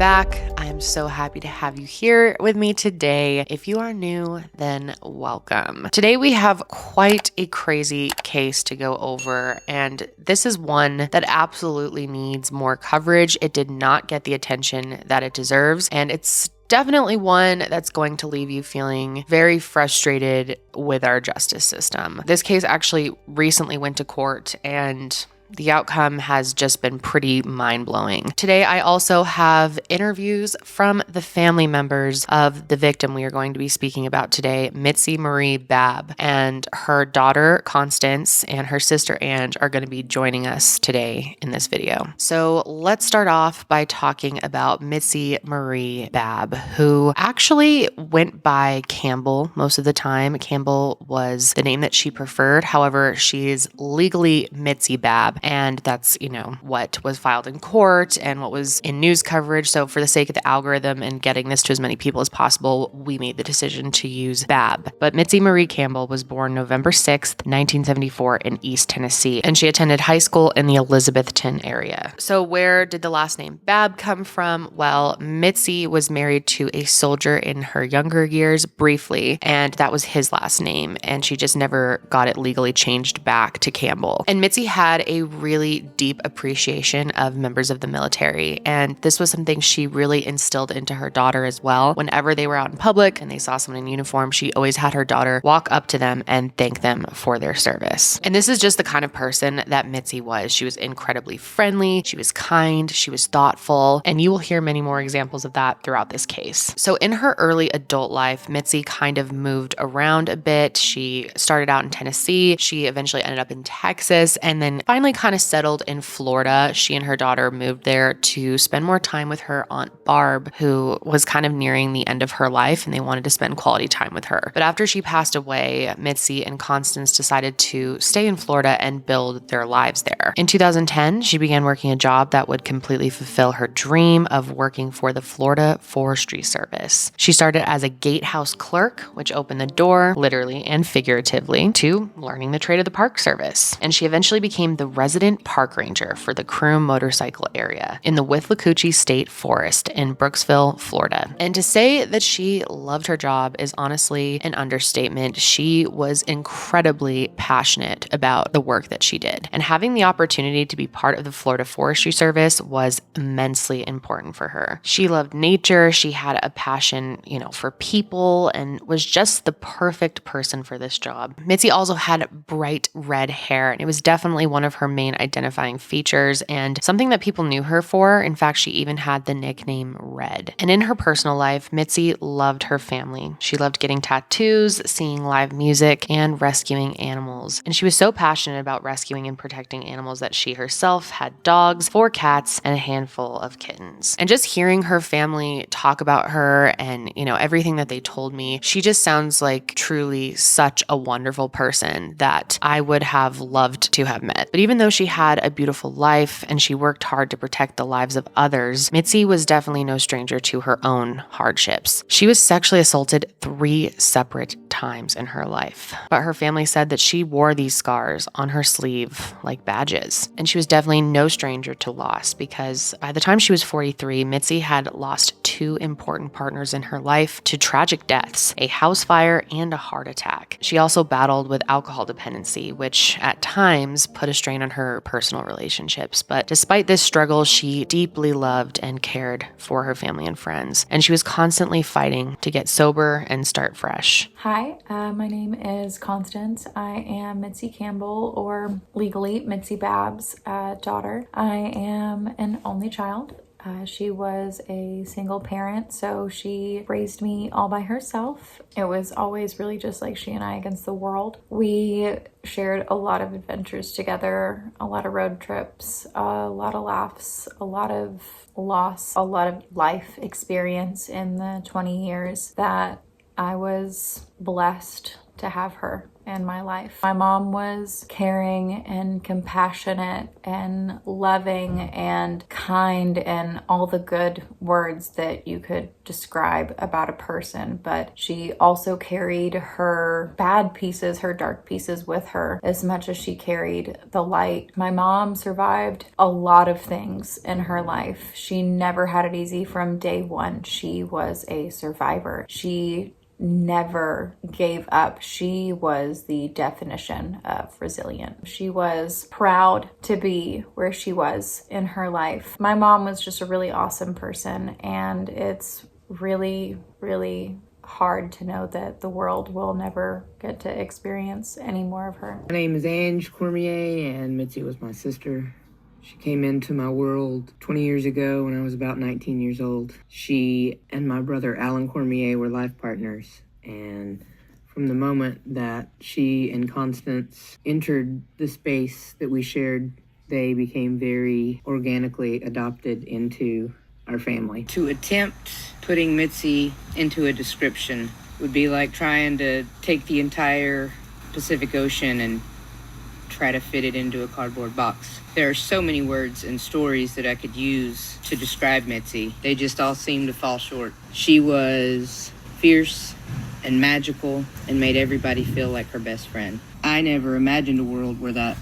back. I am so happy to have you here with me today. If you are new, then welcome. Today we have quite a crazy case to go over, and this is one that absolutely needs more coverage. It did not get the attention that it deserves, and it's definitely one that's going to leave you feeling very frustrated with our justice system. This case actually recently went to court, and the outcome has just been pretty mind-blowing. Today, I also have interviews from the family members of the victim we are going to be speaking about today, Mitzi Babb, and her daughter, Constance, and her sister, Ang, are going to be joining us today in this video. So let's start off by talking about Mitzi Babb, who actually went by Campbell most of the time. Campbell was the name that she preferred. However, she's legally Mitzi Babb, and that's, what was filed in court and what was in news coverage. So for the sake of the algorithm and getting this to as many people as possible, we made the decision to use Babb. But Mitzi Marie Campbell was born November 6th, 1974 in East Tennessee, and she attended high school in the Elizabethton area. So where did the last name Babb come from? Well, Mitzi was married to a soldier in her younger years briefly, and that was his last name, and she just never got it legally changed back to Campbell. And Mitzi had a really deep appreciation of members of the military, and this was something she really instilled into her daughter as well. Whenever they were out in public and they saw someone in uniform, she always had her daughter walk up to them and thank them for their service. And this is just the kind of person that Mitzi was. She was incredibly friendly, she was kind, she was thoughtful, and you will hear many more examples of that throughout this case. So in her early adult life, Mitzi kind of moved around a bit. She started out in Tennessee, she eventually ended up in Texas, and then finally kind of settled in Florida. She and her daughter moved there to spend more time with her Aunt Barb, who was kind of nearing the end of her life, and they wanted to spend quality time with her. But after she passed away, Mitzi and Constance decided to stay in Florida and build their lives there. In 2010, she began working a job that would completely fulfill her dream of working for the Florida Forestry Service. She started as a gatehouse clerk, which opened the door, literally and figuratively, to learning the trade of the Park Service. And she eventually became the resident park ranger for the Croom motorcycle area in the Withlacoochee State Forest in Brooksville, Florida. And to say that she loved her job is honestly an understatement. She was incredibly passionate about the work that she did. And having the opportunity to be part of the Florida Forestry Service was immensely important for her. She loved nature. She had a passion, for people, and was just the perfect person for this job. Mitzi also had bright red hair, and it was definitely one of her main identifying features and something that people knew her for. In fact, she even had the nickname Red. And in her personal life, Mitzi loved her family. She loved getting tattoos, seeing live music, and rescuing animals. And she was so passionate about rescuing and protecting animals that she herself had dogs, 4 cats, and a handful of kittens. And just hearing her family talk about her and, everything that they told me, she just sounds like truly such a wonderful person that I would have loved to have met. But even though she had a beautiful life and she worked hard to protect the lives of others, Mitzi was definitely no stranger to her own hardships. She was sexually assaulted 3 separate times in her life, but her family said that she wore these scars on her sleeve like badges. And she was definitely no stranger to loss, because by the time she was 43, Mitzi had lost 2 important partners in her life to tragic deaths, a house fire and a heart attack. She also battled with alcohol dependency, which at times put a strain on her personal relationships. But despite this struggle, she deeply loved and cared for her family and friends, and she was constantly fighting to get sober and start fresh. Hi, my name is Constance. I am Mitzi Campbell, or legally Mitzi Babb's daughter. I am an only child. She was a single parent, so she raised me all by herself. It was always really just like she and I against the world. We shared a lot of adventures together, a lot of road trips, a lot of laughs, a lot of loss, a lot of life experience in the 20 years that I was blessed to have her in my life. My mom was caring and compassionate and loving and kind and all the good words that you could describe about a person, but she also carried her bad pieces, her dark pieces with her as much as she carried the light. My mom survived a lot of things in her life. She never had it easy from day one. She was a survivor. She never gave up. She was the definition of resilient. She was proud to be where she was in her life. My mom was just a really awesome person, and it's really, really hard to know that the world will never get to experience any more of her. My name is Ange Cormier, and Mitzi was my sister. She came into my world 20 years ago when I was about 19 years old. She and my brother Alan Cormier were life partners, and from the moment that she and Constance entered the space that we shared, they became very organically adopted into our family. To attempt putting Mitzi into a description would be like trying to take the entire Pacific Ocean and try to fit it into a cardboard box. There are so many words and stories that I could use to describe Mitzi. They just all seem to fall short. She was fierce and magical and made everybody feel like her best friend. I never imagined a world where that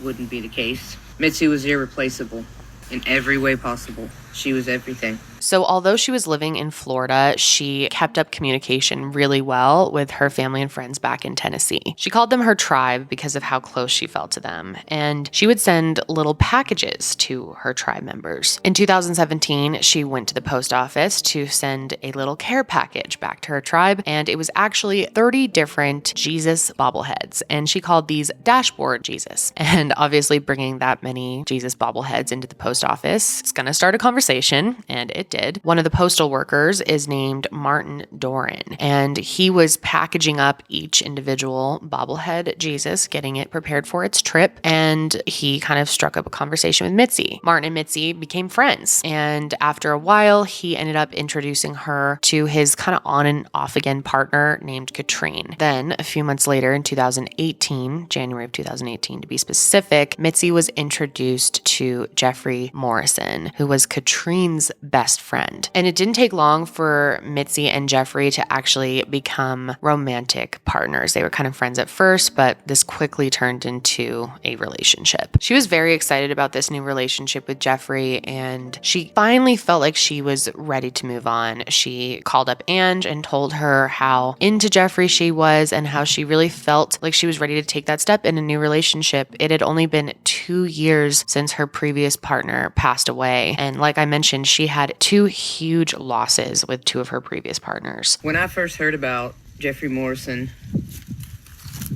wouldn't be the case. Mitzi was irreplaceable in every way possible. She was everything. So although she was living in Florida, she kept up communication really well with her family and friends back in Tennessee. She called them her tribe because of how close she felt to them, and she would send little packages to her tribe members. In 2017, she went to the post office to send a little care package back to her tribe, and it was actually 30 different Jesus bobbleheads, and she called these Dashboard Jesus. And obviously bringing that many Jesus bobbleheads into the post office, it's gonna start a conversation, and it did. One of the postal workers is named Martin Doran, and he was packaging up each individual bobblehead Jesus, getting it prepared for its trip, and he kind of struck up a conversation with Mitzi. Martin and Mitzi became friends, and after a while, he ended up introducing her to his kind of on and off again partner named Katrine. Then, a few months later in 2018, January of 2018 to be specific, Mitzi was introduced to Jeffrey Morrison, who was Katrine's best friend. And it didn't take long for Mitzi and Jeffrey to actually become romantic partners. They were kind of friends at first, but this quickly turned into a relationship. She was very excited about this new relationship with Jeffrey, and she finally felt like she was ready to move on. She called up Ange and told her how into Jeffrey she was and how she really felt like she was ready to take that step in a new relationship. It had only been 2 years since her previous partner passed away. And like I mentioned, she had 2 huge losses with 2 of her previous partners. When I first heard about Jeffrey Morrison,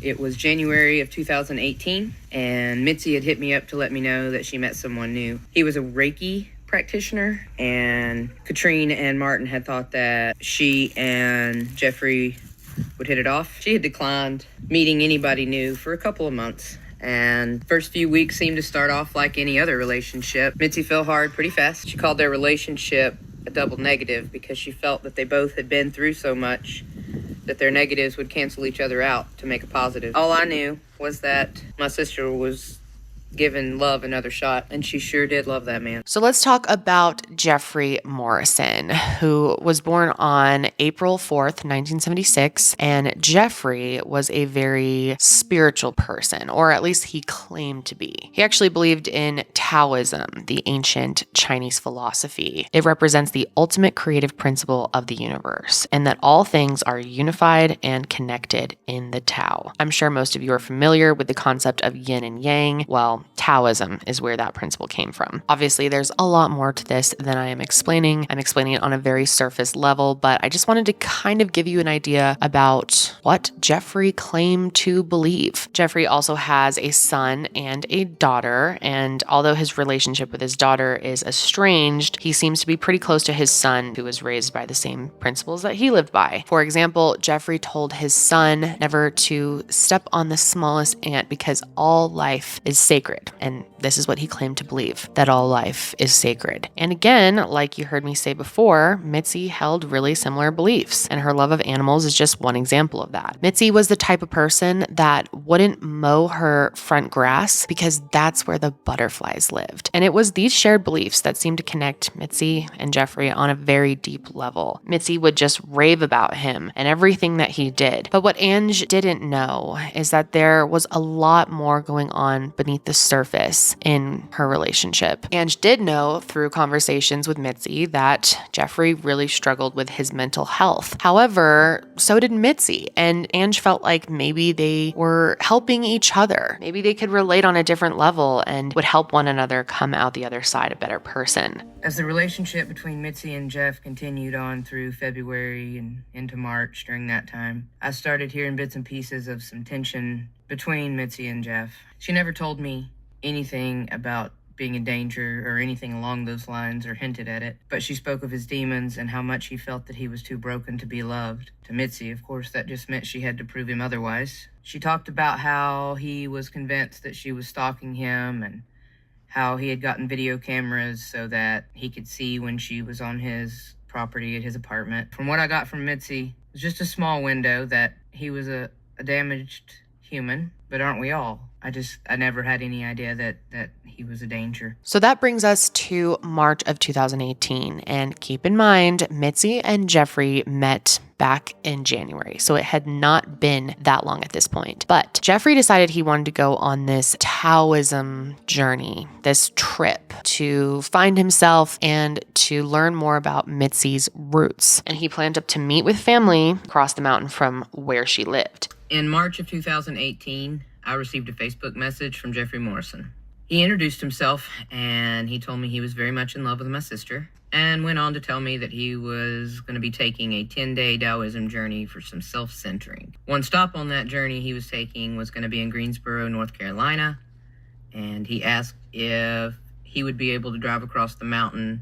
it was January of 2018, and Mitzi had hit me up to let me know that she met someone new. He was a Reiki practitioner, and Katrine and Martin had thought that she and Jeffrey would hit it off. She had declined meeting anybody new for a couple of months, and first few weeks seemed to start off like any other relationship. Mitzi fell hard pretty fast. She called their relationship a double negative because she felt that they both had been through so much that their negatives would cancel each other out to make a positive. All I knew was that my sister was giving love another shot, and she sure did love that man. So let's talk about Jeffrey Morrison, who was born on April 4th, 1976, and Jeffrey was a very spiritual person, or at least he claimed to be. He actually believed in Taoism, the ancient Chinese philosophy. It represents the ultimate creative principle of the universe, and that all things are unified and connected in the Tao. I'm sure most of you are familiar with the concept of yin and yang. Well, Taoism is where that principle came from. Obviously, there's a lot more to this than I am explaining. I'm explaining it on a very surface level, but I just wanted to kind of give you an idea about what Jeffrey claimed to believe. Jeffrey also has a son and a daughter, and although his relationship with his daughter is estranged, he seems to be pretty close to his son, who was raised by the same principles that he lived by. For example, Jeffrey told his son never to step on the smallest ant because all life is sacred sacred. And this is what he claimed to believe, that all life is sacred. And again, like you heard me say before, Mitzi held really similar beliefs, and her love of animals is just one example of that. Mitzi was the type of person that wouldn't mow her front grass because that's where the butterflies lived. And it was these shared beliefs that seemed to connect Mitzi and Jeffrey on a very deep level. Mitzi would just rave about him and everything that he did. But what Ange didn't know is that there was a lot more going on beneath the surface in her relationship. Ange did know through conversations with Mitzi that Jeffrey really struggled with his mental health. However, so did Mitzi, and Ange felt like maybe they were helping each other. Maybe they could relate on a different level and would help one another come out the other side a better person. As the relationship between Mitzi and Jeff continued on through February and into March, during that time, I started hearing bits and pieces of some tension between Mitzi and Jeff. She never told me anything about being in danger or anything along those lines or hinted at it, but she spoke of his demons and how much he felt that he was too broken to be loved. To Mitzi, of course, that just meant she had to prove him otherwise. She talked about how he was convinced that she was stalking him and how he had gotten video cameras so that he could see when she was on his property at his apartment. From what I got from Mitzi, it was just a small window that he was a damaged human, but aren't we all? I never had any idea that he was a danger. So that brings us to March of 2018. And keep in mind, Mitzi and Jeffrey met back in January. So it had not been that long at this point. But Jeffrey decided he wanted to go on this Taoism journey, this trip to find himself and to learn more about Mitzi's roots. And he planned to meet with family across the mountain from where she lived. In March of 2018, I received a Facebook message from Jeffrey Morrison. He introduced himself and he told me he was very much in love with my sister and went on to tell me that he was going to be taking a 10-day Taoism journey for some self-centering. One stop on that journey he was taking was going to be in Greensboro, North Carolina, and he asked if he would be able to drive across the mountain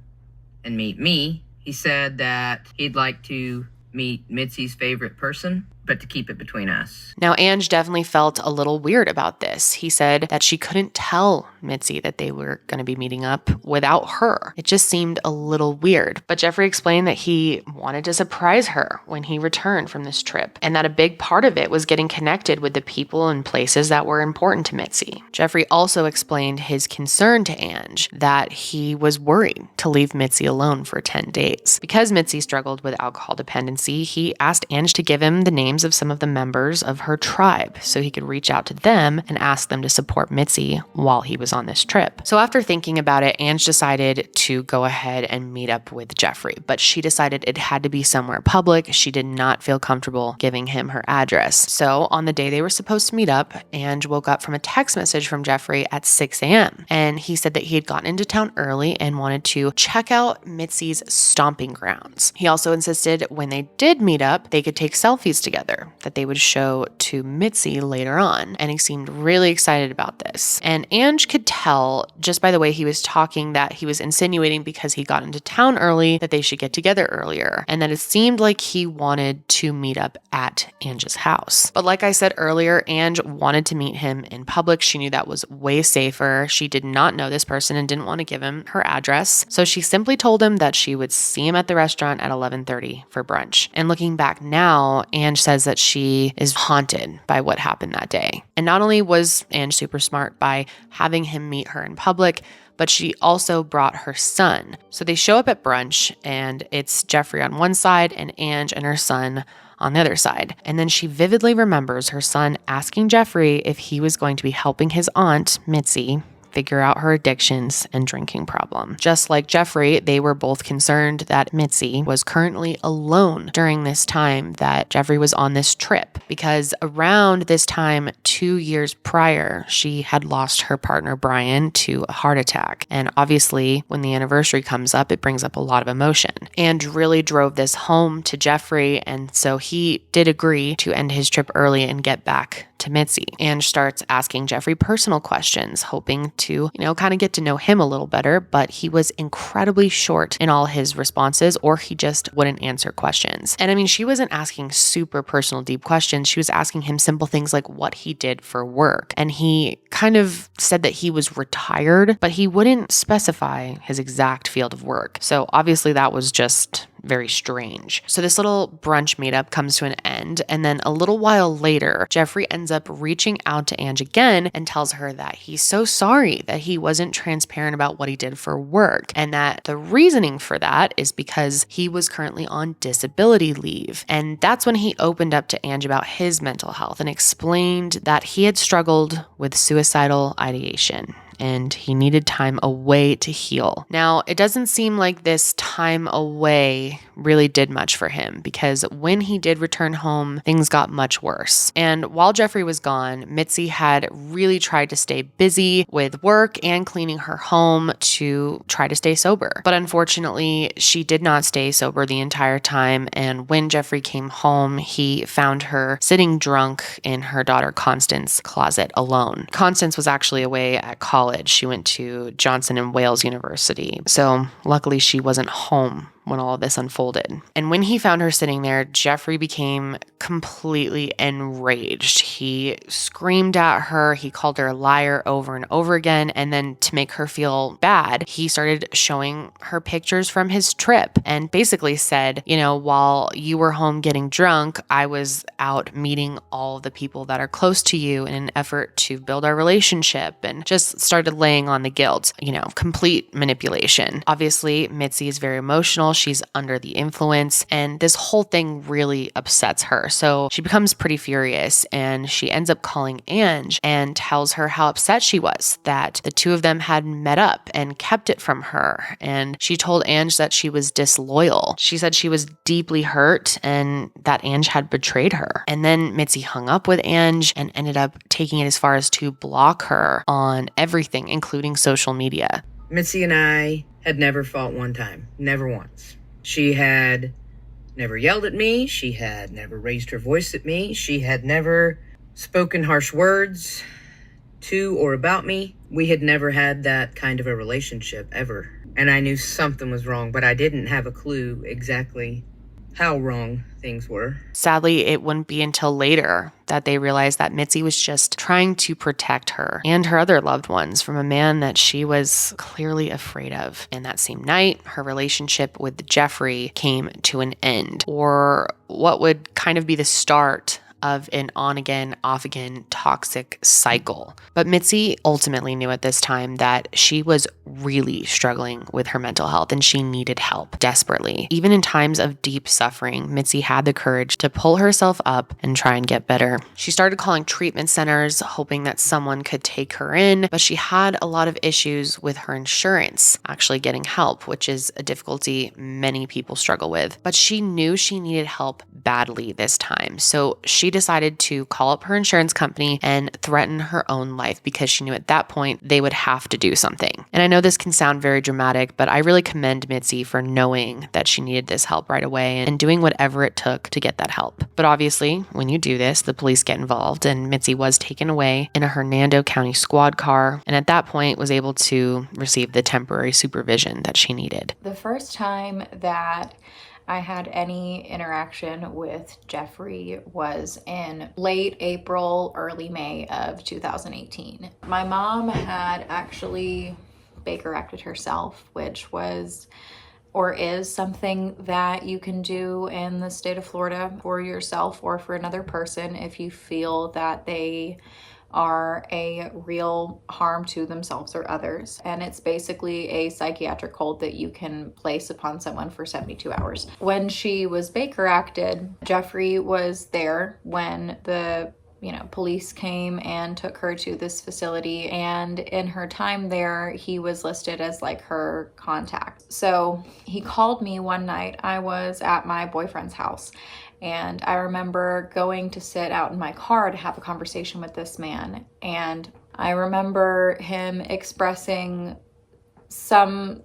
and meet me. He said that he'd like to meet Mitzi's favorite person, but to keep it between us. Now, Ange definitely felt a little weird about this. He said that she couldn't tell Mitzi that they were going to be meeting up without her. It just seemed a little weird. But Jeffrey explained that he wanted to surprise her when he returned from this trip, and that a big part of it was getting connected with the people and places that were important to Mitzi. Jeffrey also explained his concern to Ange that he was worried to leave Mitzi alone for 10 days. Because Mitzi struggled with alcohol dependency, he asked Ange to give him the names of some of the members of her tribe so he could reach out to them and ask them to support Mitzi while he was on this trip. So after thinking about it, Ange decided to go ahead and meet up with Jeffrey, but she decided it had to be somewhere public. She did not feel comfortable giving him her address. So on the day they were supposed to meet up, Ange woke up from a text message from Jeffrey at 6 a.m. And he said that he had gotten into town early and wanted to check out Mitzi's stomping grounds. He also insisted when they did meet up, they could take selfies together that they would show to Mitzi later on. And he seemed really excited about this. And Ange could tell just by the way he was talking that he was insinuating because he got into town early that they should get together earlier. And that it seemed like he wanted to meet up at Ange's house. But like I said earlier, Ange wanted to meet him in public. She knew that was way safer. She did not know this person and didn't want to give him her address. So she simply told him that she would see him at the restaurant at 11:30 for brunch. And looking back now, Ange says that she is haunted by what happened that day. And not only was Ange super smart by having him meet her in public, but she also brought her son. So they show up at brunch and it's Jeffrey on one side and Ange and her son on the other side. And then she vividly remembers her son asking Jeffrey if he was going to be helping his aunt, Mitzi, figure out her addictions and drinking problem. Just like Jeffrey, they were both concerned that Mitzi was currently alone during this time that Jeffrey was on this trip, because around this time, 2 years prior, she had lost her partner Brian to a heart attack. And obviously, when the anniversary comes up, it brings up a lot of emotion. And really drove this home to Jeffrey, and so he did agree to end his trip early and get back to Mitzi. Ange starts asking Jeffrey personal questions, hoping to, kind of get to know him a little better, but he was incredibly short in all his responses, or he just wouldn't answer questions. And I mean, she wasn't asking super personal, deep questions. She was asking him simple things like what he did for work. And he kind of said that he was retired, but he wouldn't specify his exact field of work. So obviously that was just very strange. So this little brunch meetup comes to an end, and then a little while later, Jeffrey ends up reaching out to Ange again and tells her that he's so sorry that he wasn't transparent about what he did for work, and that the reasoning for that is because he was currently on disability leave. And that's when he opened up to Ange about his mental health and explained that he had struggled with suicidal ideation and he needed time away to heal. Now, it doesn't seem like this time away really did much for him, because when he did return home, things got much worse. And while Jeffrey was gone, Mitzi had really tried to stay busy with work and cleaning her home to try to stay sober. But unfortunately, she did not stay sober the entire time. And when Jeffrey came home, he found her sitting drunk in her daughter Constance's closet alone. Constance was actually away at college. She went to Johnson and Wales University. So luckily she wasn't home when all of this unfolded. And when he found her sitting there, Jeffrey became completely enraged. He screamed at her. He called her a liar over and over again. And then to make her feel bad, he started showing her pictures from his trip and basically said, while you were home getting drunk, I was out meeting all the people that are close to you in an effort to build our relationship, and just started laying on the guilt, complete manipulation. Obviously, Mitzi is very emotional. She's under the influence, and this whole thing really upsets her. So she becomes pretty furious, and she ends up calling Ange and tells her how upset she was that the two of them had met up and kept it from her. And she told Ange that she was disloyal. She said she was deeply hurt and that Ange had betrayed her. And then Mitzi hung up with Ange and ended up taking it as far as to block her on everything, including social media. Mitzi and I had never fought one time. Never once. She had never yelled at me. She had never raised her voice at me. She had never spoken harsh words to or about me. We had never had that kind of a relationship ever. And I knew something was wrong, but I didn't have a clue exactly how wrong things were. Sadly, it wouldn't be until later that they realized that Mitzi was just trying to protect her and her other loved ones from a man that she was clearly afraid of. And that same night, her relationship with Jeffrey came to an end, or what would kind of be the start of an on-again, off-again toxic cycle. But Mitzi ultimately knew at this time that she was really struggling with her mental health and she needed help desperately. Even in times of deep suffering, Mitzi had the courage to pull herself up and try and get better. She started calling treatment centers, hoping that someone could take her in, but she had a lot of issues with her insurance actually getting help, which is a difficulty many people struggle with. But she knew she needed help badly this time, so she decided to call up her insurance company and threaten her own life, because she knew at that point they would have to do something. And I know this can sound very dramatic, but I really commend Mitzi for knowing that she needed this help right away and doing whatever it took to get that help. But obviously, when you do this, the police get involved, and Mitzi was taken away in a Hernando County squad car, and at that point was able to receive the temporary supervision that she needed. The first time that I had any interaction with Jeffrey was in late April, early May of 2018. My mom had actually Baker acted herself, which was or is something that you can do in the state of Florida for yourself or for another person if you feel that they are a real harm to themselves or others. And it's basically a psychiatric hold that you can place upon someone for 72 hours. When she was Baker acted, Jeffrey was there when the police came and took her to this facility, and in her time there, he was listed as like her contact. So he called me one night. I was at my boyfriend's house, and I remember going to sit out in my car to have a conversation with this man. And I remember him expressing some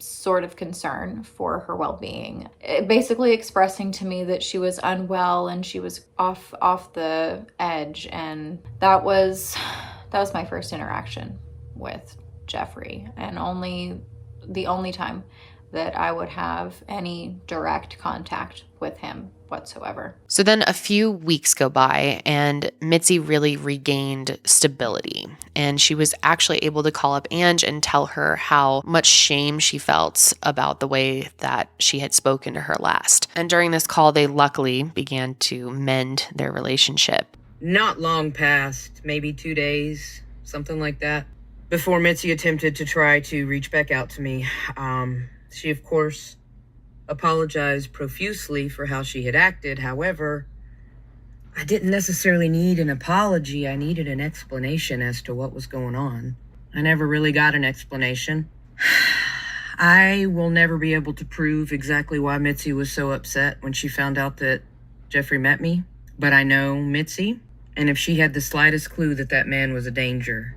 sort of concern for her well-being, basically expressing to me that she was unwell and she was off the edge. And that was my first interaction with Jeffrey, and the only time that I would have any direct contact with him whatsoever. So then a few weeks go by and Mitzi really regained stability, and she was actually able to call up Ange and tell her how much shame she felt about the way that she had spoken to her last. And during this call, they luckily began to mend their relationship. Not long passed, maybe 2 days, something like that, before Mitzi attempted to try to reach back out to me. She, of course, apologized profusely for how she had acted. However, I didn't necessarily need an apology. I needed an explanation as to what was going on. I never really got an explanation. I will never be able to prove exactly why Mitzi was so upset when she found out that Jeffrey met me, but I know Mitzi, and if she had the slightest clue that that man was a danger,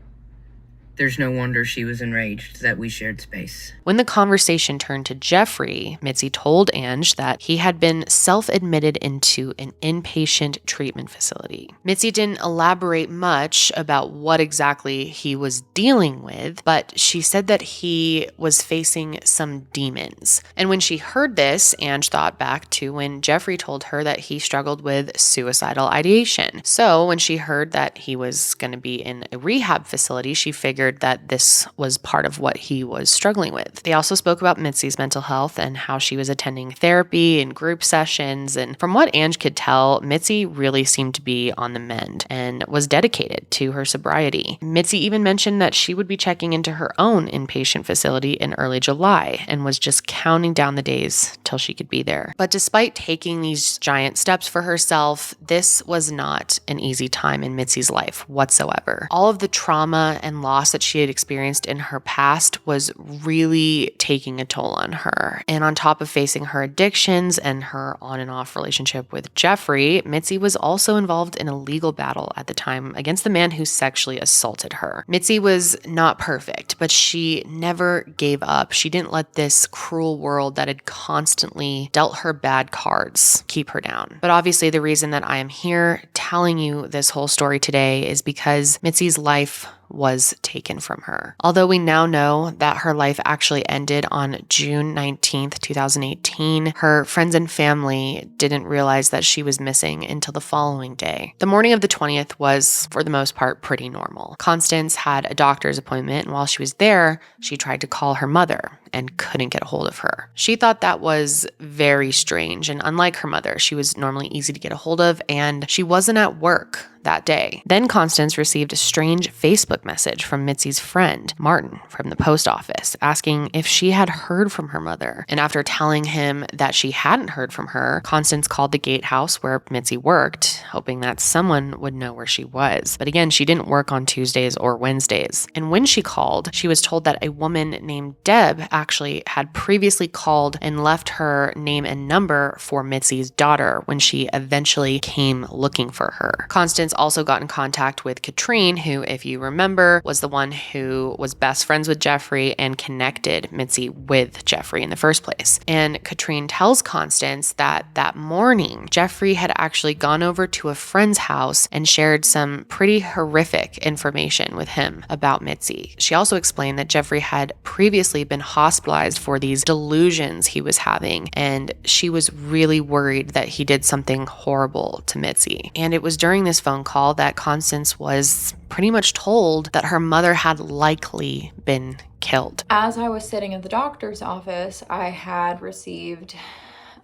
there's no wonder she was enraged that we shared space. When the conversation turned to Jeffrey, Mitzi told Ange that he had been self-admitted into an inpatient treatment facility. Mitzi didn't elaborate much about what exactly he was dealing with, but she said that he was facing some demons. And when she heard this, Ange thought back to when Jeffrey told her that he struggled with suicidal ideation. So when she heard that he was going to be in a rehab facility, she figured that this was part of what he was struggling with. They also spoke about Mitzi's mental health and how she was attending therapy and group sessions. And from what Ange could tell, Mitzi really seemed to be on the mend and was dedicated to her sobriety. Mitzi even mentioned that she would be checking into her own inpatient facility in early July and was just counting down the days till she could be there. But despite taking these giant steps for herself, this was not an easy time in Mitzi's life whatsoever. All of the trauma and loss that she had experienced in her past was really taking a toll on her. And on top of facing her addictions and her on and off relationship with Jeffrey, Mitzi was also involved in a legal battle at the time against the man who sexually assaulted her. Mitzi was not perfect, but she never gave up. She didn't let this cruel world that had constantly dealt her bad cards keep her down. But obviously the reason that I am here telling you this whole story today is because Mitzi's life was taken from her. Although we now know that her life actually ended on June 19th, 2018, her friends and family didn't realize that she was missing until the following day. The morning of the 20th was, for the most part, pretty normal. Constance had a doctor's appointment, and while she was there, she tried to call her mother and couldn't get a hold of her. She thought that was very strange, and unlike her mother, she was normally easy to get a hold of, and she wasn't at work that day. Then Constance received a strange Facebook message from Mitzi's friend, Martin, from the post office, asking if she had heard from her mother. And after telling him that she hadn't heard from her, Constance called the gatehouse where Mitzi worked, hoping that someone would know where she was. But again, she didn't work on Tuesdays or Wednesdays. And when she called, she was told that a woman named Deb actually had previously called and left her name and number for Mitzi's daughter when she eventually came looking for her. Constance also got in contact with Katrine, who, if you remember, was the one who was best friends with Jeffrey and connected Mitzi with Jeffrey in the first place. And Katrine tells Constance that morning, Jeffrey had actually gone over to a friend's house and shared some pretty horrific information with him about Mitzi. She also explained that Jeffrey had previously been hospitalized for these delusions he was having, and she was really worried that he did something horrible to Mitzi. And it was during this phone call that Constance was pretty much told that her mother had likely been killed. As I was sitting at the doctor's office, I had received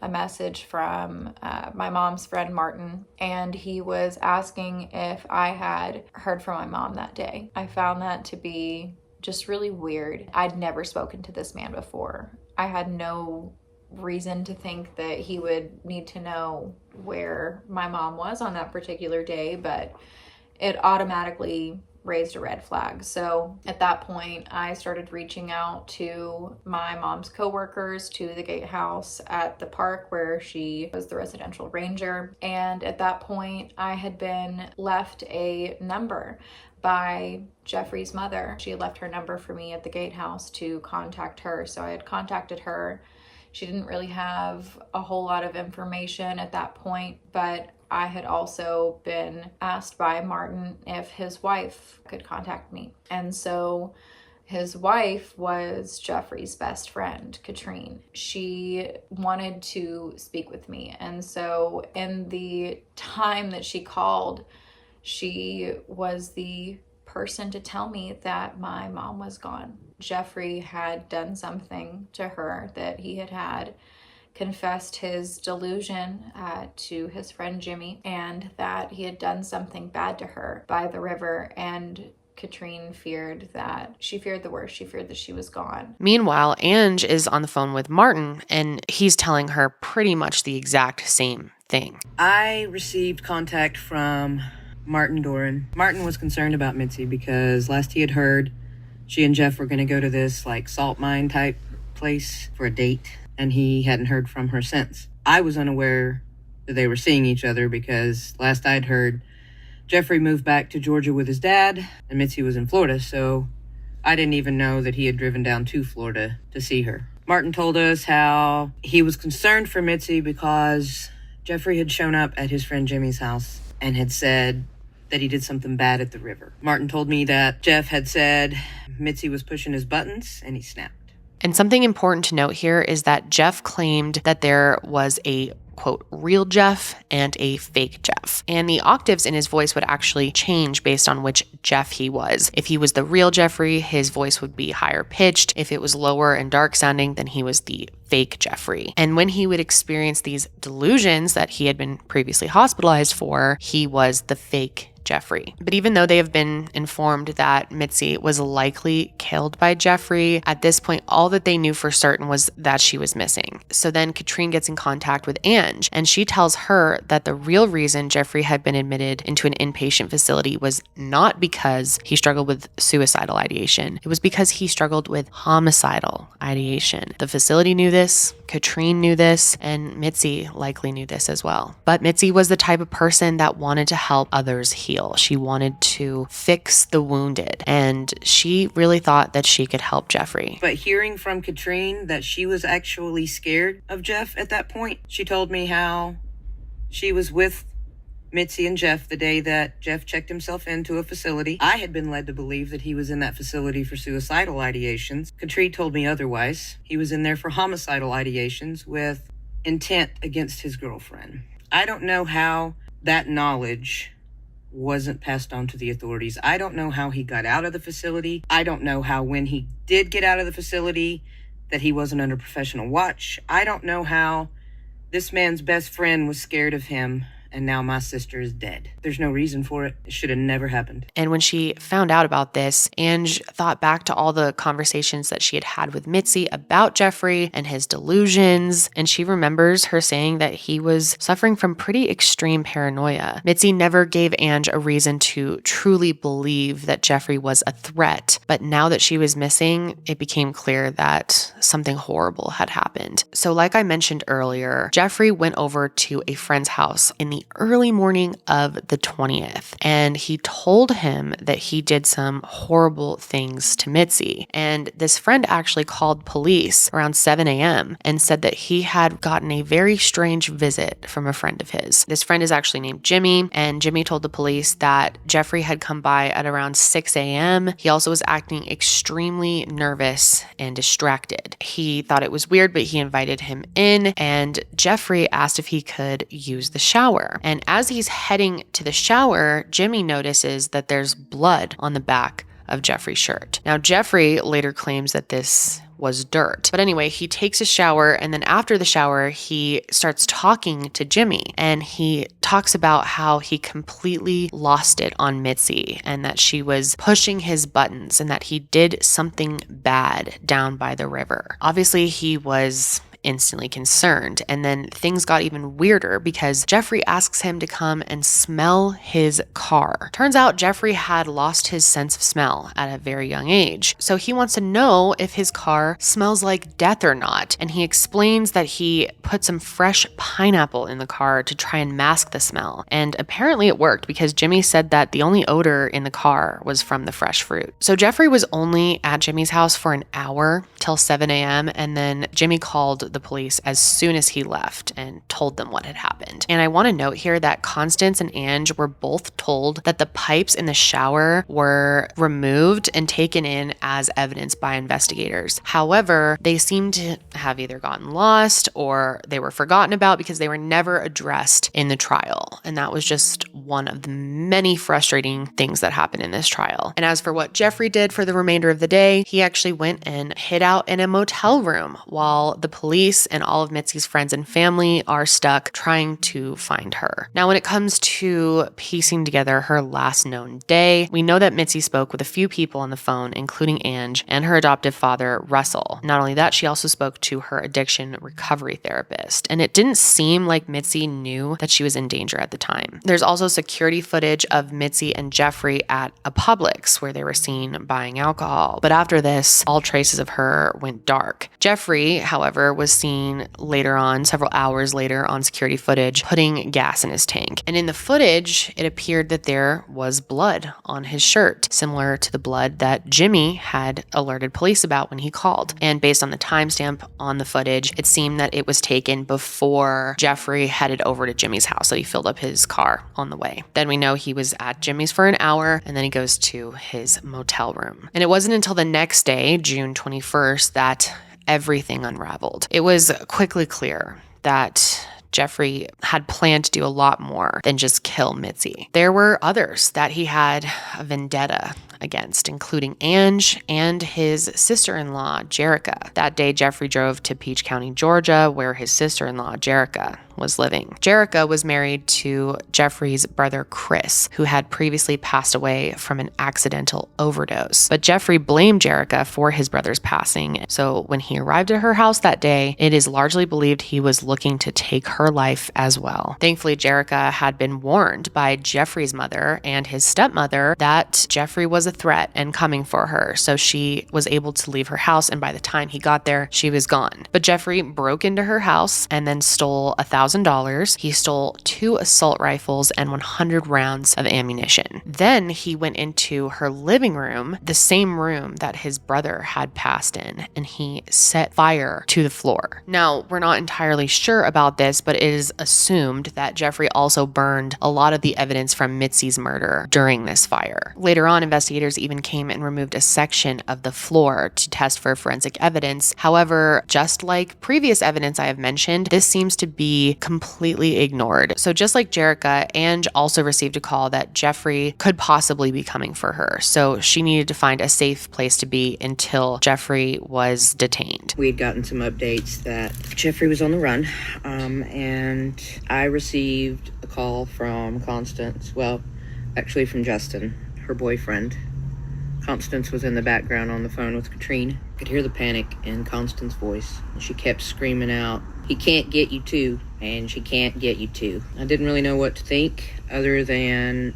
a message from my mom's friend Martin, and he was asking if I had heard from my mom that day. I found that to be just really weird. I'd never spoken to this man before. I had no reason to think that he would need to know where my mom was on that particular day, but it automatically raised a red flag. So at that point, I started reaching out to my mom's coworkers, to the gatehouse at the park where she was the residential ranger. And at that point, I had been left a number by Jeffrey's mother. She had left her number for me at the gatehouse to contact her. So I had contacted her. She didn't really have a whole lot of information at that point, but I had also been asked by Martin if his wife could contact me. And so his wife was Jeffrey's best friend, Katrine. She wanted to speak with me. And so in the time that she called, she was the person to tell me that my mom was gone. Jeffrey had done something to her, that he had confessed his delusion to his friend Jimmy, and that he had done something bad to her by the river. And Katrine feared the worst. She feared that she was gone. Meanwhile, Ange is on the phone with Martin, and he's telling her pretty much the exact same thing. I received contact from Martin Doran. Martin was concerned about Mitzi because last he had heard, she and Jeff were going to go to this salt mine type place for a date, and he hadn't heard from her since. I was unaware that they were seeing each other because last I'd heard, Jeffrey moved back to Georgia with his dad, and Mitzi was in Florida, so I didn't even know that he had driven down to Florida to see her. Martin told us how he was concerned for Mitzi because Jeffrey had shown up at his friend Jimmy's house and had said that he did something bad at the river. Martin told me that Jeff had said Mitzi was pushing his buttons and he snapped. And something important to note here is that Jeff claimed that there was a, quote, real Jeff and a fake Jeff. And the octaves in his voice would actually change based on which Jeff he was. If he was the real Jeffrey, his voice would be higher pitched. If it was lower and dark sounding, then he was the fake Jeffrey. And when he would experience these delusions that he had been previously hospitalized for, he was the fake Jeffrey. But even though they have been informed that Mitzi was likely killed by Jeffrey, at this point, all that they knew for certain was that she was missing. So then Katrine gets in contact with Ange, and she tells her that the real reason Jeffrey had been admitted into an inpatient facility was not because he struggled with suicidal ideation. It was because he struggled with homicidal ideation. The facility knew this, Katrine knew this, and Mitzi likely knew this as well. But Mitzi was the type of person that wanted to help others heal. She wanted to fix the wounded, and she really thought that she could help Jeffrey. But hearing from Katrine that she was actually scared of Jeff at that point, she told me how she was with Mitzi and Jeff the day that Jeff checked himself into a facility. I had been led to believe that he was in that facility for suicidal ideations. Katrine told me otherwise. He was in there for homicidal ideations with intent against his girlfriend. I don't know how that knowledge wasn't passed on to the authorities. I don't know how he got out of the facility. I don't know how when he did get out of the facility that he wasn't under professional watch. I don't know how this man's best friend was scared of him, and now my sister is dead. There's no reason for it. It should have never happened. And when she found out about this, Ange thought back to all the conversations that she had had with Mitzi about Jeffrey and his delusions, and she remembers her saying that he was suffering from pretty extreme paranoia. Mitzi never gave Ange a reason to truly believe that Jeffrey was a threat, but now that she was missing, it became clear that something horrible had happened. So like I mentioned earlier, Jeffrey went over to a friend's house in the early morning of the 20th, and he told him that he did some horrible things to Mitzi. And this friend actually called police around 7 a.m. and said that he had gotten a very strange visit from a friend of his. This friend is actually named Jimmy, and Jimmy told the police that Jeffrey had come by at around 6 a.m. He also was acting extremely nervous and distracted. He thought it was weird, but he invited him in, and Jeffrey asked if he could use the shower. And as he's heading to the shower, Jimmy notices that there's blood on the back of Jeffrey's shirt. Now, Jeffrey later claims that this was dirt. But anyway, he takes a shower, and then after the shower, he starts talking to Jimmy, and he talks about how he completely lost it on Mitzi and that she was pushing his buttons and that he did something bad down by the river. Obviously, he was instantly concerned. And then things got even weirder because Jeffrey asks him to come and smell his car. Turns out Jeffrey had lost his sense of smell at a very young age. So he wants to know if his car smells like death or not. And he explains that he put some fresh pineapple in the car to try and mask the smell. And apparently it worked because Jimmy said that the only odor in the car was from the fresh fruit. So Jeffrey was only at Jimmy's house for an hour till 7 a.m. and then Jimmy called the police as soon as he left and told them what had happened. And I want to note here that Constance and Ang were both told that the pipes in the shower were removed and taken in as evidence by investigators. However, they seem to have either gotten lost or they were forgotten about because they were never addressed in the trial. And that was just one of the many frustrating things that happened in this trial. And as for what Jeffrey did for the remainder of the day, he actually went and hid out in a motel room while the police and all of Mitzi's friends and family are stuck trying to find her. Now, when it comes to piecing together her last known day, we know that Mitzi spoke with a few people on the phone, including Ang and her adoptive father, Russell. Not only that, she also spoke to her addiction recovery therapist. And it didn't seem like Mitzi knew that she was in danger at the time. There's also security footage of Mitzi and Jeffrey at a Publix where they were seen buying alcohol. But after this, all traces of her went dark. Jeffrey, however, was seen later on, several hours later on security footage, putting gas in his tank. And in the footage, it appeared that there was blood on his shirt, similar to the blood that Jimmy had alerted police about when he called. And based on the timestamp on the footage, it seemed that it was taken before Jeffrey headed over to Jimmy's house. So he filled up his car on the way. Then we know he was at Jimmy's for an hour and then he goes to his motel room. And it wasn't until the next day, June 21st, that everything unraveled. It was quickly clear that Jeffrey had planned to do a lot more than just kill Mitzi. There were others that he had a vendetta against, including Ang and his sister-in-law, Jerica. That day, Jeffrey drove to Peach County, Georgia, where his sister-in-law, Jerica, was living. Jerica was married to Jeffrey's brother, Chris, who had previously passed away from an accidental overdose. But Jeffrey blamed Jerica for his brother's passing. So when he arrived at her house that day, it is largely believed he was looking to take her life as well. Thankfully, Jerica had been warned by Jeffrey's mother and his stepmother that Jeffrey was a threat and coming for her. So she was able to leave her house, and by the time he got there, she was gone. But Jeffrey broke into her house and then stole $1,000. He stole 2 assault rifles and 100 rounds of ammunition. Then he went into her living room, the same room that his brother had passed in, and he set fire to the floor. Now, we're not entirely sure about this, but it is assumed that Jeffrey also burned a lot of the evidence from Mitzi's murder during this fire. Later on, investigators even came and removed a section of the floor to test for forensic evidence. However, just like previous evidence I have mentioned, this seems to be completely ignored. So just like Jerica, Ang also received a call that Jeffrey could possibly be coming for her. So she needed to find a safe place to be until Jeffrey was detained. We had gotten some updates that Jeffrey was on the run, and I received a call from Constance, well, actually from Justin, her boyfriend. Constance was in the background on the phone with Katrine. I could hear the panic in Constance's voice. She kept screaming out, "He can't get you too, and she can't get you too." I didn't really know what to think other than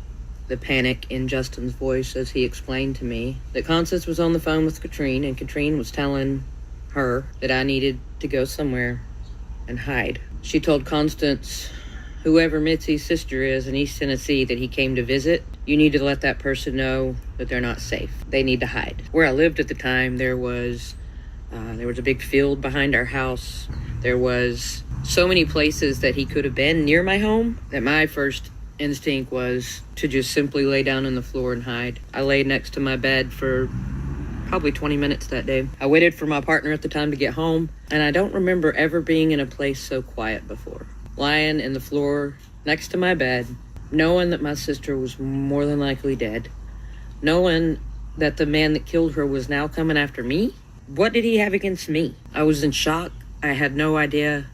the panic in Justin's voice as he explained to me that Constance was on the phone with Katrine, and Katrine was telling her that I needed to go somewhere and hide. She told Constance, whoever Mitzi's sister is in East Tennessee that he came to visit, you need to let that person know that they're not safe. They need to hide. Where I lived at the time, there was a big field behind our house. There was so many places that he could have been near my home that my first instinct was to just simply lay down on the floor and hide. I lay next to my bed for probably 20 minutes that day. I waited for my partner at the time to get home, and I don't remember ever being in a place so quiet before. Lying in the floor next to my bed, knowing that my sister was more than likely dead, knowing that the man that killed her was now coming after me. What did he have against me? I was in shock. I had no idea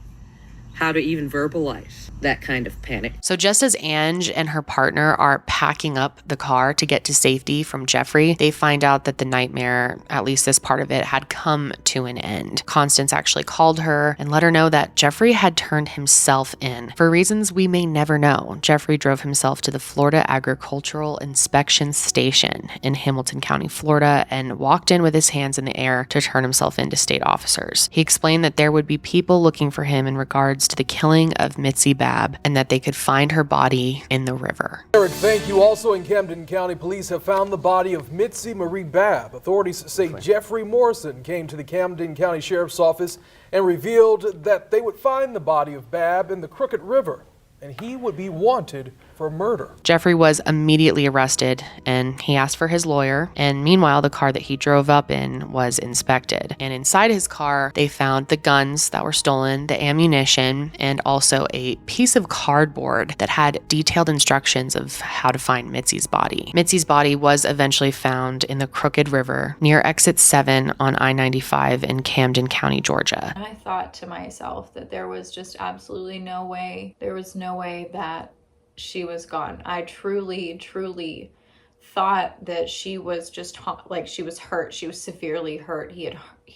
how to even verbalize that kind of panic. So just as Ange and her partner are packing up the car to get to safety from Jeffrey, they find out that the nightmare, at least this part of it, had come to an end. Constance actually called her and let her know that Jeffrey had turned himself in. For reasons we may never know, Jeffrey drove himself to the Florida Agricultural Inspection Station in Hamilton County, Florida, and walked in with his hands in the air to turn himself in to state officers. He explained that there would be people looking for him in regards to the killing of Mitzi Babb, and that they could find her body in the river. Eric, thank you. Also in Camden County, police have found the body of Mitzi Marie Babb. Authorities say Jeffrey Morrison came to the Camden County Sheriff's Office and revealed that they would find the body of Babb in the Crooked River, and he would be wanted for murder. Jeffrey was immediately arrested and he asked for his lawyer. And meanwhile, the car that he drove up in was inspected. And inside his car, they found the guns that were stolen, the ammunition, and also a piece of cardboard that had detailed instructions of how to find Mitzi's body. Mitzi's body was eventually found in the Crooked River near exit 7 on I-95 in Camden County, Georgia. I thought to myself that there was just absolutely no way. There was no way that she was gone. I truly thought that she was just like, she was hurt. She was severely hurt. He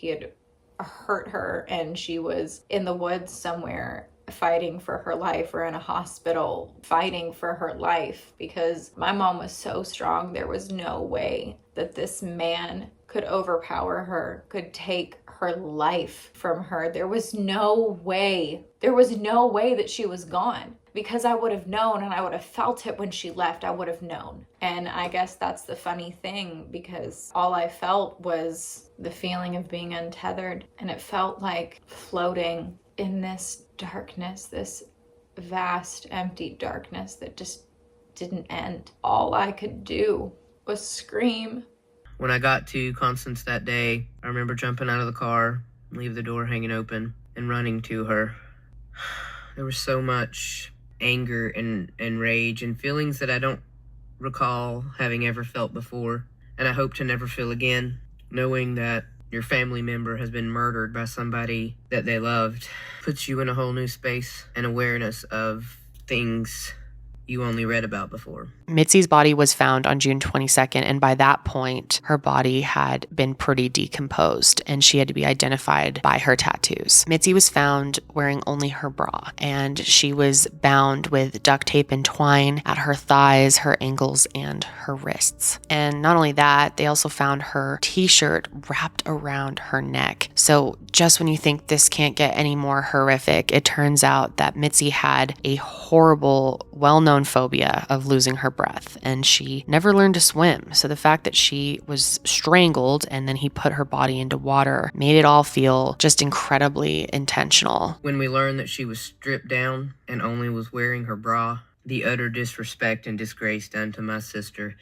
had hurt her, and she was in the woods somewhere fighting for her life, or in a hospital fighting for her life, because my mom was so strong. There was no way that this man could overpower her, could take her life from her. There was no way that she was gone, because I would have known, and I would have felt it when she left. I would have known. And I guess that's the funny thing, because all I felt was the feeling of being untethered, and it felt like floating in this darkness, this vast, empty darkness that just didn't end. All I could do was scream. When I got to Constance that day, I remember jumping out of the car, leave the door hanging open, and running to her. There was so much anger and rage and feelings that I don't recall having ever felt before, and I hope to never feel again. Knowing that your family member has been murdered by somebody that they loved puts you in a whole new space and awareness of things you only read about before. Mitzi's body was found on June 22nd, and by that point, her body had been pretty decomposed, and she had to be identified by her tattoos. Mitzi was found wearing only her bra, and she was bound with duct tape and twine at her thighs, her ankles, and her wrists. And not only that, they also found her t-shirt wrapped around her neck. So just when you think this can't get any more horrific, it turns out that Mitzi had a horrible, well-known phobia of losing her breath, and she never learned to swim. So the fact that she was strangled and then he put her body into water made it all feel just incredibly intentional. When we learned that she was stripped down and only was wearing her bra, the utter disrespect and disgrace done to my sister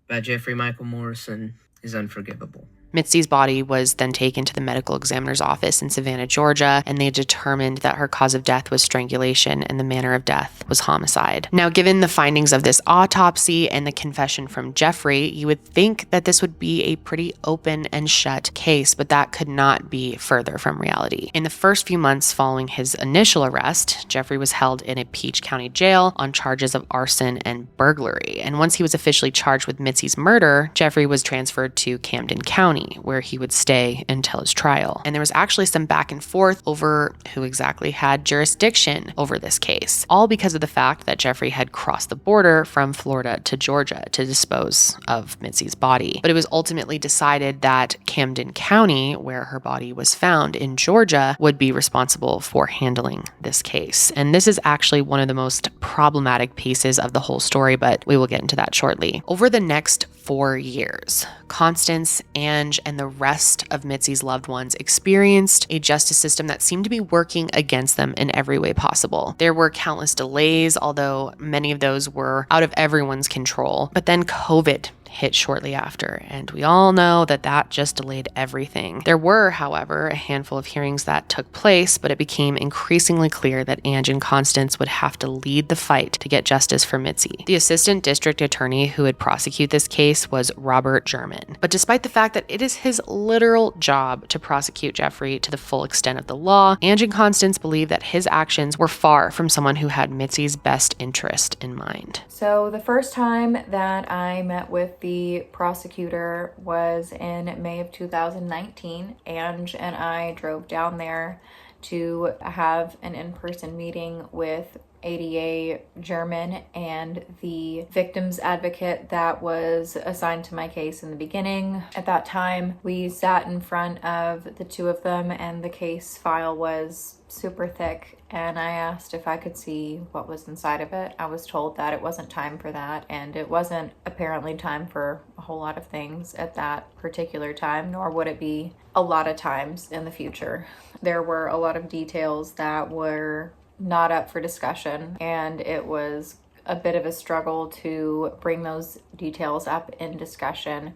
by Jeffrey Michael Morrison is unforgivable. Mitzi's body was then taken to the medical examiner's office in Savannah, Georgia, and they determined that her cause of death was strangulation and the manner of death was homicide. Now, given the findings of this autopsy and the confession from Jeffrey, you would think that this would be a pretty open and shut case, but that could not be further from reality. In the first few months following his initial arrest, Jeffrey was held in a Peach County jail on charges of arson and burglary. And once he was officially charged with Mitzi's murder, Jeffrey was transferred to Camden County, where he would stay until his trial. And there was actually some back and forth over who exactly had jurisdiction over this case, all because of the fact that Jeffrey had crossed the border from Florida to Georgia to dispose of Mitzi's body. But it was ultimately decided that Camden County, where her body was found in Georgia, would be responsible for handling this case. And this is actually one of the most problematic pieces of the whole story, but we will get into that shortly. Over the next 4 years, Constance, Ang, and the rest of Mitzi's loved ones experienced a justice system that seemed to be working against them in every way possible. There were countless delays, although many of those were out of everyone's control. But then COVID hit shortly after, and we all know that that just delayed everything. There were, however, a handful of hearings that took place, but it became increasingly clear that Ang and Constance would have to lead the fight to get justice for Mitzi. The assistant district attorney who would prosecute this case was Robert German. But despite the fact that it is his literal job to prosecute Jeffrey to the full extent of the law, Ang and Constance believed that his actions were far from someone who had Mitzi's best interest in mind. So the first time that I met with the prosecutor was in May of 2019. Ange and I drove down there to have an in-person meeting with ADA German and the victim's advocate that was assigned to my case in the beginning. At that time, we sat in front of the two of them and the case file was super thick, and I asked if I could see what was inside of it. I was told that it wasn't time for that, and it wasn't apparently time for a whole lot of things at that particular time, nor would it be a lot of times in the future. There were a lot of details that were not up for discussion, and it was a bit of a struggle to bring those details up in discussion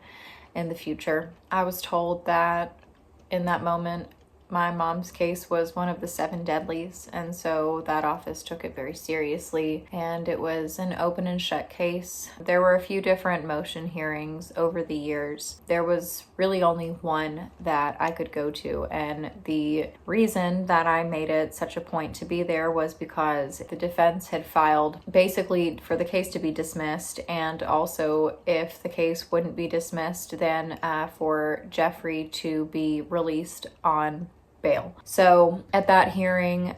in the future. I was told that in that moment my mom's case was one of the 7 deadlies, and so that office took it very seriously, and it was an open and shut case. There were a few different motion hearings over the years. There was really only one that I could go to, and the reason that I made it such a point to be there was because the defense had filed basically for the case to be dismissed, and also if the case wouldn't be dismissed, then for Jeffrey to be released on bail. So at that hearing,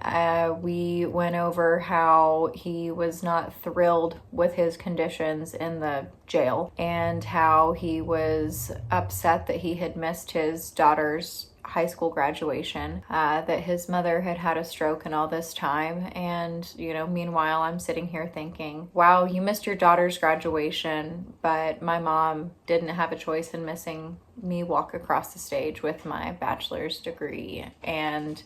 we went over how he was not thrilled with his conditions in the jail and how he was upset that he had missed his daughter's high school graduation, that his mother had had a stroke in all this time. And, meanwhile, I'm sitting here thinking, wow, you missed your daughter's graduation, but my mom didn't have a choice in missing me walk across the stage with my bachelor's degree. And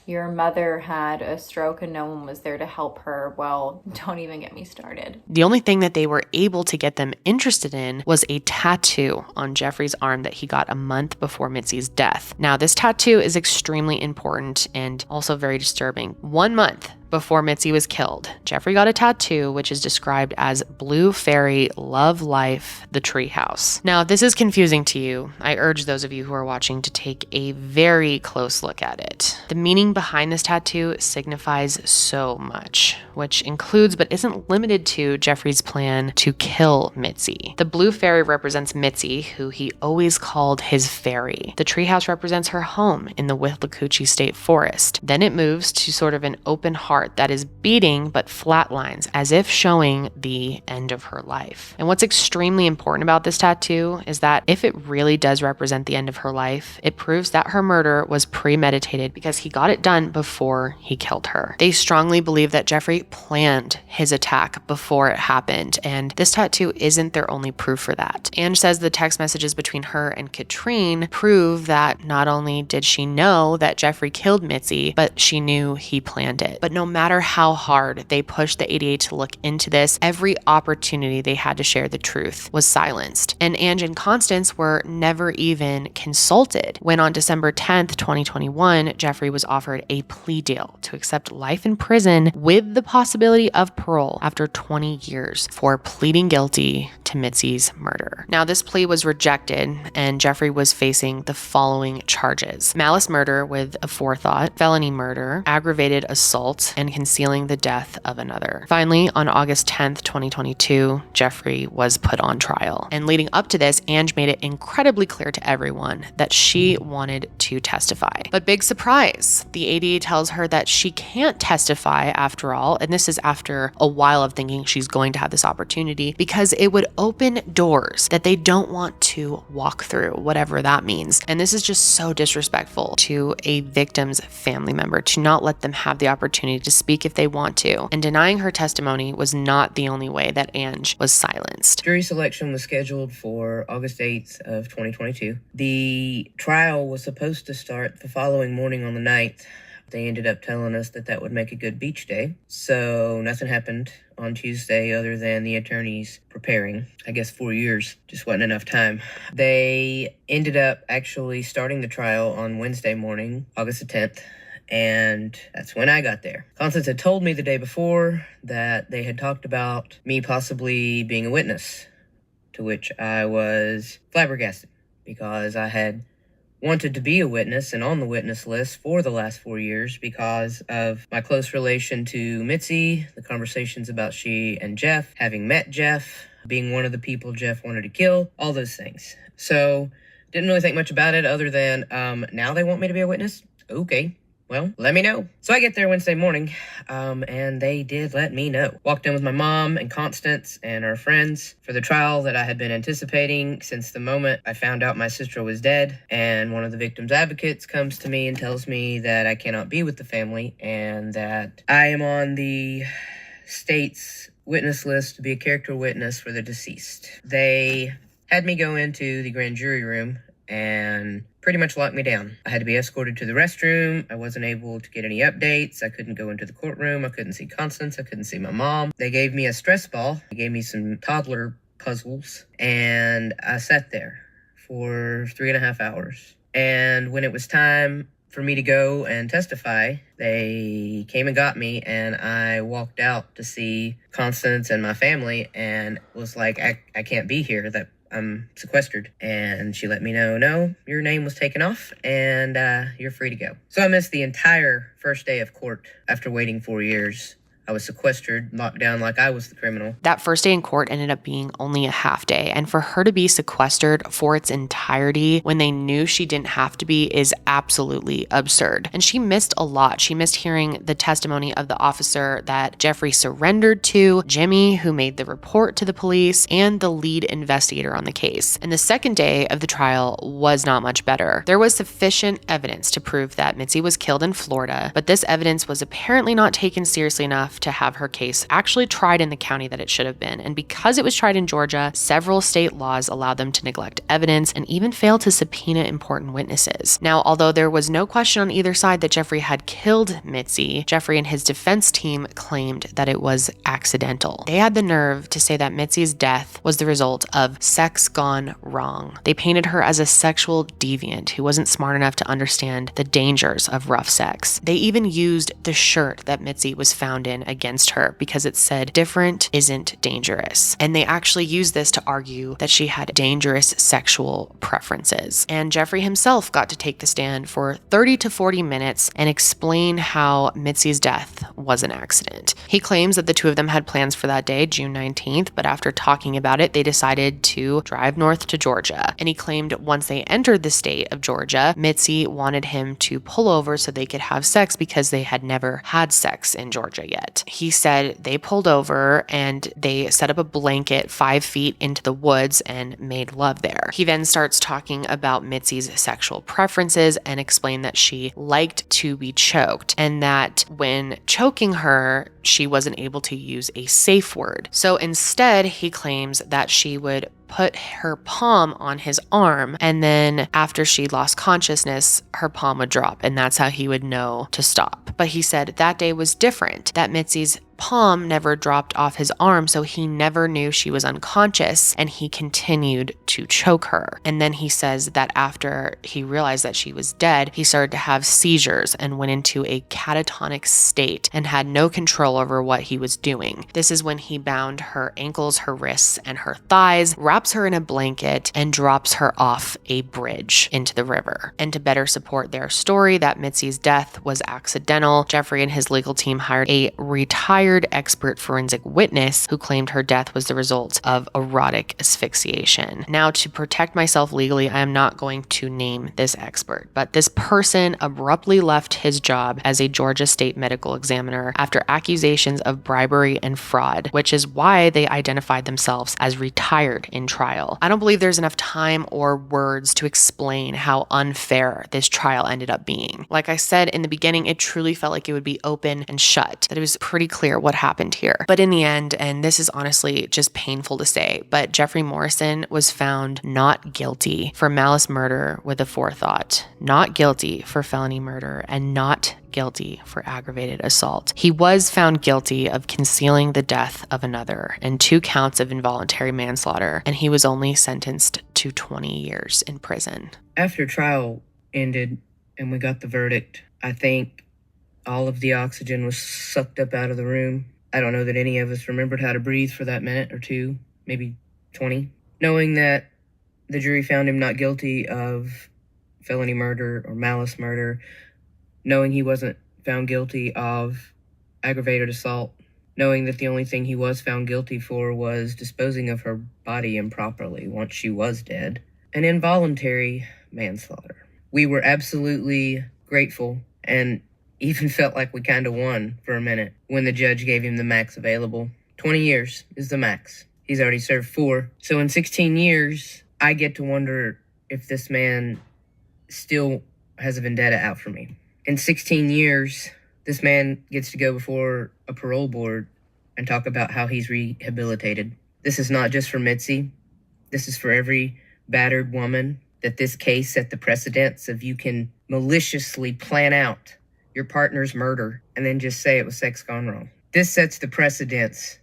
your mother had a stroke and no one was there to help her. Well, don't even get me started. The only thing that they were able to get them interested in was a tattoo on Jeffrey's arm that he got a month before Mitzi's death. Now, this tattoo is extremely important and also very disturbing. 1 month before Mitzi was killed, Jeffrey got a tattoo which is described as Blue Fairy Love Life, the Treehouse. Now, if this is confusing to you, I urge those of you who are watching to take a very close look at it. The meaning behind this tattoo signifies so much, which includes but isn't limited to Jeffrey's plan to kill Mitzi. The Blue Fairy represents Mitzi, who he always called his fairy. The treehouse represents her home in the Withlacoochee State Forest. Then it moves to sort of an open heart that is beating but flatlines, as if showing the end of her life. And what's extremely important about this tattoo is that if it really does represent the end of her life, it proves that her murder was premeditated because he got it done before he killed her. They strongly believe that Jeffrey planned his attack before it happened, and this tattoo isn't their only proof for that. Ange says the text messages between her and Katrine prove that not only did she know that Jeffrey killed Mitzi, but she knew he planned it. But no matter how hard they pushed the ADA to look into this, every opportunity they had to share the truth was silenced. And Ange and Constance were never even consulted when on December 10th, 2021, Jeffrey was offered a plea deal to accept life in prison with the possibility of parole after 20 years for pleading guilty to Mitzi's murder. Now, this plea was rejected, and Jeffrey was facing the following charges: malice murder with a forethought, felony murder, aggravated assault, and concealing the death of another. Finally, on August 10th, 2022, Jeffrey was put on trial. And leading up to this, Ange made it incredibly clear to everyone that she wanted to testify. But big surprise, the ADA tells her that she can't testify after all, and this is after a while of thinking she's going to have this opportunity, because it would open doors that they don't want to walk through, whatever that means. And this is just so disrespectful to a victim's family member, to not let them have the opportunity to speak if they want to. And denying her testimony was not the only way that Ange was silenced. Jury selection was scheduled for August 8th of 2022. The trial was supposed to start the following morning on the 9th. They ended up telling us that that would make a good beach day. So nothing happened on Tuesday other than the attorneys preparing. I guess 4 years just wasn't enough time. They ended up actually starting the trial on Wednesday morning, August the 10th. And that's when I got there. Constance had told me the day before that they had talked about me possibly being a witness, to which I was flabbergasted because I had wanted to be a witness and on the witness list for the last 4 years because of my close relation to Mitzi, the conversations about she and Jeff, having met Jeff, being one of the people Jeff wanted to kill, all those things. So didn't really think much about it other than now they want me to be a witness? Okay. Well, let me know. So I get there Wednesday morning, and they did let me know. Walked in with my mom and Constance and our friends for the trial that I had been anticipating since the moment I found out my sister was dead. And one of the victim's advocates comes to me and tells me that I cannot be with the family and that I am on the state's witness list to be a character witness for the deceased. They had me go into the grand jury room and pretty much locked me down. I had to be escorted to the restroom. I wasn't able to get any updates. I couldn't go into the courtroom. I couldn't see Constance. I couldn't see my mom. They gave me a stress ball. They gave me some toddler puzzles. And I sat there for 3.5 hours. And when it was time for me to go and testify, they came and got me, and I walked out to see Constance and my family and was like, I can't be here. That I'm sequestered. And she let me know, no, your name was taken off and you're free to go. So I missed the entire first day of court after waiting 4 years. I was sequestered, locked down like I was the criminal. That first day in court ended up being only a half day, and for her to be sequestered for its entirety when they knew she didn't have to be is absolutely absurd. And she missed a lot. She missed hearing the testimony of the officer that Jeffrey surrendered to, Jimmy, who made the report to the police, and the lead investigator on the case. And the second day of the trial was not much better. There was sufficient evidence to prove that Mitzi was killed in Florida, but this evidence was apparently not taken seriously enough to have her case actually tried in the county that it should have been. And because it was tried in Georgia, several state laws allowed them to neglect evidence and even fail to subpoena important witnesses. Now, although there was no question on either side that Jeffrey had killed Mitzi, Jeffrey and his defense team claimed that it was accidental. They had the nerve to say that Mitzi's death was the result of sex gone wrong. They painted her as a sexual deviant who wasn't smart enough to understand the dangers of rough sex. They even used the shirt that Mitzi was found in against her because it said different isn't dangerous. And they actually used this to argue that she had dangerous sexual preferences. And Jeffrey himself got to take the stand for 30 to 40 minutes and explain how Mitzi's death was an accident. He claims that the two of them had plans for that day, June 19th, but after talking about it, they decided to drive north to Georgia. And he claimed once they entered the state of Georgia, Mitzi wanted him to pull over so they could have sex because they had never had sex in Georgia yet. He said they pulled over and they set up a blanket 5 feet into the woods and made love there. He then starts talking about Mitzi's sexual preferences and explained that she liked to be choked and that when choking her, she wasn't able to use a safe word. So instead, he claims that she would put her palm on his arm, and then after she lost consciousness, her palm would drop, and that's how he would know to stop. But he said that day was different, that Mitzi's palm never dropped off his arm, so he never knew she was unconscious, and he continued to choke her. And then he says that after he realized that she was dead, he started to have seizures and went into a catatonic state and had no control over what he was doing. This is when he bound her ankles, her wrists, and her thighs, wraps her in a blanket, and drops her off a bridge into the river. And to better support their story that Mitzi's death was accidental, Jeffrey and his legal team hired a retired expert forensic witness who claimed her death was the result of erotic asphyxiation. Now, to protect myself legally, I am not going to name this expert, but this person abruptly left his job as a Georgia state medical examiner after accusations of bribery and fraud, which is why they identified themselves as retired in trial. I don't believe there's enough time or words to explain how unfair this trial ended up being. Like I said in the beginning, it truly felt like it would be open and shut, that it was pretty clear what happened here. But in the end, and this is honestly just painful to say, but Jeffrey Morrison was found not guilty for malice murder with a forethought, not guilty for felony murder, and not guilty for aggravated assault. He was found guilty of concealing the death of another and 2 counts of involuntary manslaughter, and he was only sentenced to 20 years in prison. After trial ended and we got the verdict, I think all of the oxygen was sucked up out of the room. I don't know that any of us remembered how to breathe for that minute or two, maybe 20. Knowing that the jury found him not guilty of felony murder or malice murder, knowing he wasn't found guilty of aggravated assault, knowing that the only thing he was found guilty for was disposing of her body improperly once she was dead, and involuntary manslaughter. We were absolutely grateful and even felt like we kind of won for a minute when the judge gave him the max available. 20 years is the max. He's already served 4. So in 16 years, I get to wonder if this man still has a vendetta out for me. In 16 years, this man gets to go before a parole board and talk about how he's rehabilitated. This is not just for Mitzi. This is for every battered woman, that this case set the precedence of you can maliciously plan out your partner's murder and then just say it was sex gone wrong. This sets the precedence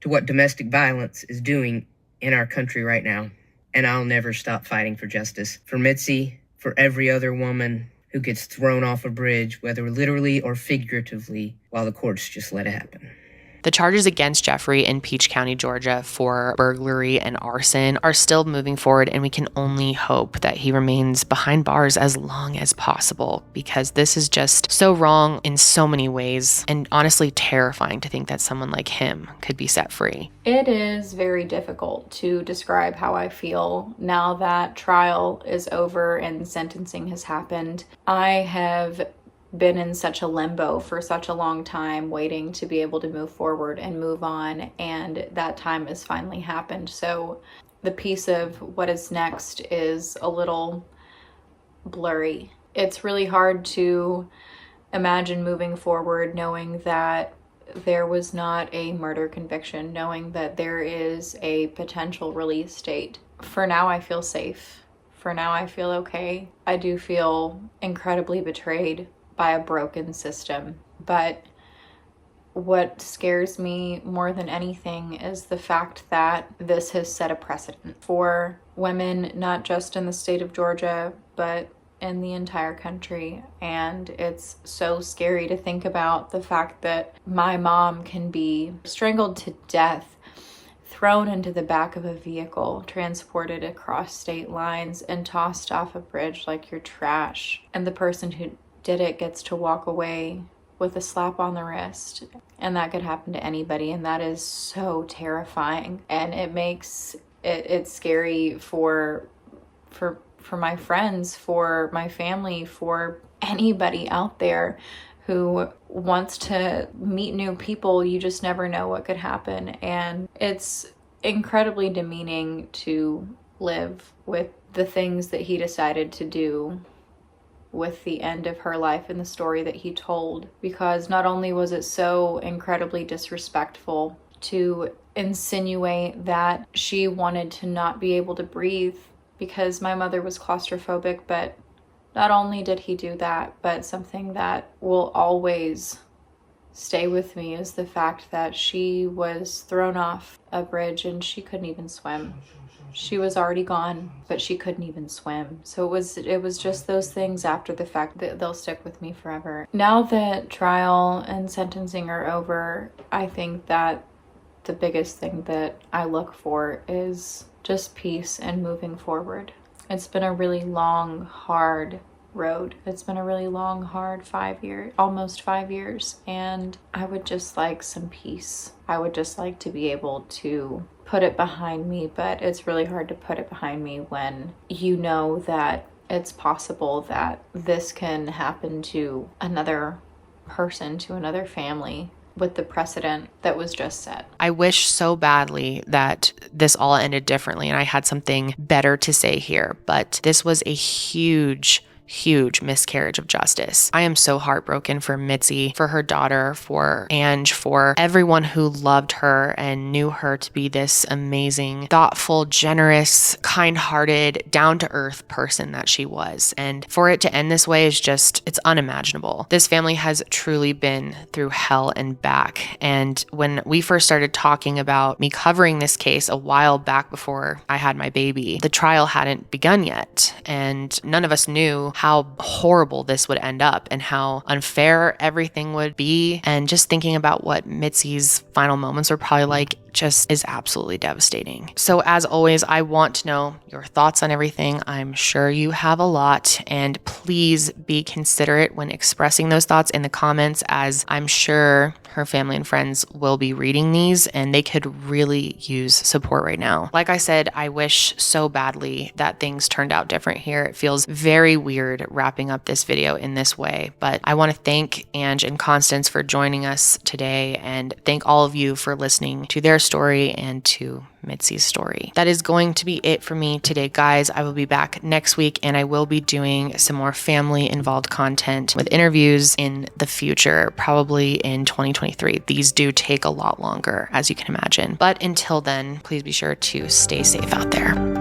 to what domestic violence is doing in our country right now. And I'll never stop fighting for justice. For Mitzi, for every other woman who gets thrown off a bridge, whether literally or figuratively, while the courts just let it happen. The charges against Jeffrey in Peach County, Georgia for burglary and arson are still moving forward, and we can only hope that he remains behind bars as long as possible, because this is just so wrong in so many ways, and honestly terrifying to think that someone like him could be set free. It is very difficult to describe how I feel now that trial is over and sentencing has happened. I have been in such a limbo for such a long time, waiting to be able to move forward and move on, and that time has finally happened. So the piece of what is next is a little blurry. It's really hard to imagine moving forward knowing that there was not a murder conviction, knowing that there is a potential release date. For now, I feel safe. For now, I feel okay. I do feel incredibly betrayed by a broken system. But what scares me more than anything is the fact that this has set a precedent for women, not just in the state of Georgia, but in the entire country. And it's so scary to think about the fact that my mom can be strangled to death, thrown into the back of a vehicle, transported across state lines, and tossed off a bridge like you're trash. And the person who did it gets to walk away with a slap on the wrist, and that could happen to anybody, and that is so terrifying. And it makes it's scary for my friends, for my family, for anybody out there who wants to meet new people. You just never know what could happen, and it's incredibly demeaning to live with the things that he decided to do with the end of her life and the story that he told, because not only was it so incredibly disrespectful to insinuate that she wanted to not be able to breathe because my mother was claustrophobic, but not only did he do that, but something that will always stay with me is the fact that she was thrown off a bridge and she couldn't even swim. She was already gone, but she couldn't even swim. So it was just those things after the fact that they'll stick with me forever. Now that trial and sentencing are over, I think that the biggest thing that I look for is just peace and moving forward. It's been a really long, hard road. It's been a really long, hard 5 years, almost 5 years, and I would just like some peace. I would just like to be able to put it behind me, but it's really hard to put it behind me when you know that it's possible that this can happen to another person, to another family, with the precedent that was just set. I wish so badly that this all ended differently and I had something better to say here, but this was a huge huge miscarriage of justice. I am so heartbroken for Mitzi, for her daughter, for Ange, for everyone who loved her and knew her to be this amazing, thoughtful, generous, kind-hearted, down-to-earth person that she was. And for it to end this way is just, it's unimaginable. This family has truly been through hell and back. And when we first started talking about me covering this case a while back before I had my baby, the trial hadn't begun yet. And none of us knew how horrible this would end up and how unfair everything would be. And just thinking about what Mitzi's final moments were probably like just is absolutely devastating. So as always, I want to know your thoughts on everything. I'm sure you have a lot, and please be considerate when expressing those thoughts in the comments, as I'm sure her family and friends will be reading these and they could really use support right now. Like I said, I wish so badly that things turned out different here. It feels very weird wrapping up this video in this way, but I want to thank Ange and Constance for joining us today, and thank all of you for listening to their story and to Mitzi's story. That is going to be it for me today, guys. I will be back next week, and I will be doing some more family involved content with interviews in the future, probably in 2023. These do take a lot longer, as you can imagine. But until then, please be sure to stay safe out there.